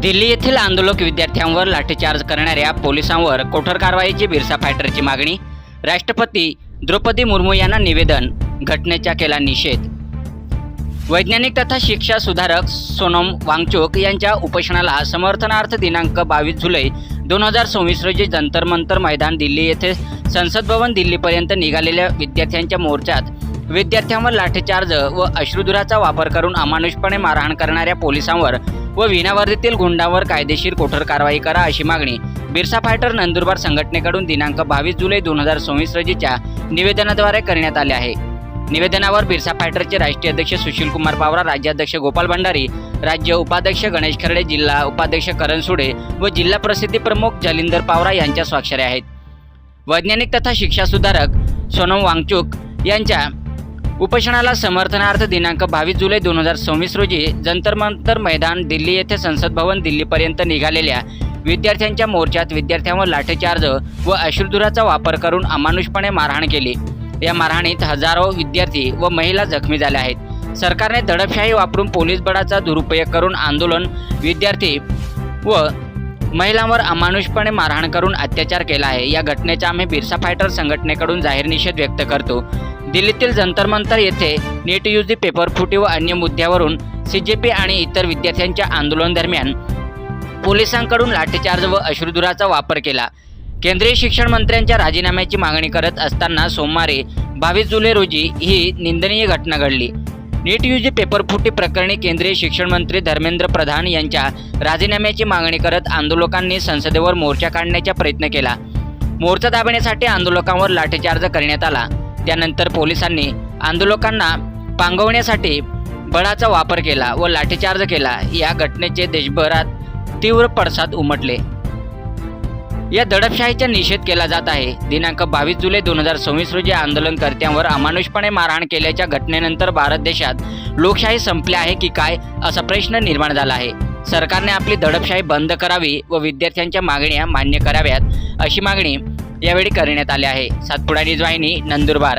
दिल्ली येथील आंदोलक विद्यार्थ्यांवर लाठीचार्ज करणाऱ्या पोलिसांवर कठोर कारवाईची बिरसा फायटरची मागणी। राष्ट्रपती द्रौपदी मुर्मू यांना निवेदन, घटनेचा केला निषेध। वैज्ञानिक तथा शिक्षा सुधारक सोनम वांगचुक यांच्या उपोषणाला समर्थनार्थ दिनांक 22 जुलै 2024 रोजी जंतर मंतर मैदान दिल्ली येथे संसद भवन दिल्लीपर्यंत निघालेल्या विद्यार्थ्यांच्या मोर्चात विद्यार्थ्यांवर लाठीचार्ज व अश्रुधुराचा वापर करून अमानुषपणे मारहाण करणाऱ्या पोलिसांवर व विनावर्दीतील गुंडांवर कायदेशीर कठोर कारवाई करा अशी मागणी बिरसा फायटर नंदुरबार संघटनेकडून दिनांक 22 जुलै 2024 रोजीच्या निवेदनाद्वारे करण्यात आले आहे। निवेदनावर बिरसा फायटरचे राष्ट्रीय अध्यक्ष सुशील कुमार पावरा, राज्याध्यक्ष गोपाल भंडारी, राज्य उपाध्यक्ष गणेश खर्डे, जिल्हा उपाध्यक्ष करण सुडे व जिल्हा प्रसिद्धी प्रमुख जलिंदर पावरा यांच्या स्वाक्षऱ्या आहेत। वैज्ञानिक तथा शिक्षा सुधारक सोनम वांगचुक यांच्या उपोषणाला समर्थनार्थ दिनांक 22 जुलै 2024 रोजी जंतर मंतर मैदान दिल्ली येथे संसद भवन दिल्लीपर्यंत निघालेल्या विद्यार्थ्यांच्या मोर्चात विद्यार्थ्यांवर लाठीचार्ज व अश्रुधुराचा वापर करून अमानुषपणे मारहाण केली। या मारहाणीत हजारो विद्यार्थी व महिला जखमी झाल्या आहेत। सरकारने दडपशाही वापरून पोलीस बळाचा दुरुपयोग करून आंदोलन विद्यार्थी व महिलांवर अमानुषपणे मारहाण करून अत्याचार केला आहे। या घटनेचा आम्ही बिरसा फायटर संघटनेकडून जाहीर निषेध व्यक्त करतो। दिल्लीतील जंतर मंतर येथे नीट यूजी पेपर फुटी व अन्य मुद्द्यावरून CJP आणि इतर विद्यार्थ्यांच्या आंदोलन दरम्यान पोलिसांकडून लाठीचार्ज व अश्रुधुराचा वापर केला। केंद्रीय शिक्षण मंत्र्यांच्या राजीनाम्याची मागणी करत असताना सोमवारी 22 जुलै रोजी ही निंदनीय घटना घडली। नीट यूजी पेपर फुटी प्रकरणी केंद्रीय शिक्षण मंत्री धर्मेंद्र प्रधान यांच्या राजीनाम्याची मागणी करत आंदोलकांनी संसदेवर मोर्चा काढण्याचा प्रयत्न केला। मोर्चा दाबण्यासाठी आंदोलकांवर लाठीचार्ज करण्यात आला। त्यानंतर पोलिसांनी आंदोलकांना पांगवण्यासाठी बळाचा वापर केला व लाठीचार्ज केला। या घटनेचे देशभरात तीव्र पडसाद उमटले। या दडपशाहीचा निषेध केला जात आहे। दिनांक 22 जुलै 2024 रोजी आंदोलनकर्त्यांवर अमानुषपणे मारहाण केल्याच्या घटनेनंतर भारत देशात लोकशाही संपली आहे की काय असा प्रश्न निर्माण झाला आहे। सरकारने आपली दडपशाही बंद करावी व विद्यार्थ्यांच्या मागण्या मान्य कराव्यात अशी मागणी यावेळी करण्यात आली आहे। सातपुडा न्यूज वाहिनी, नंदुरबार।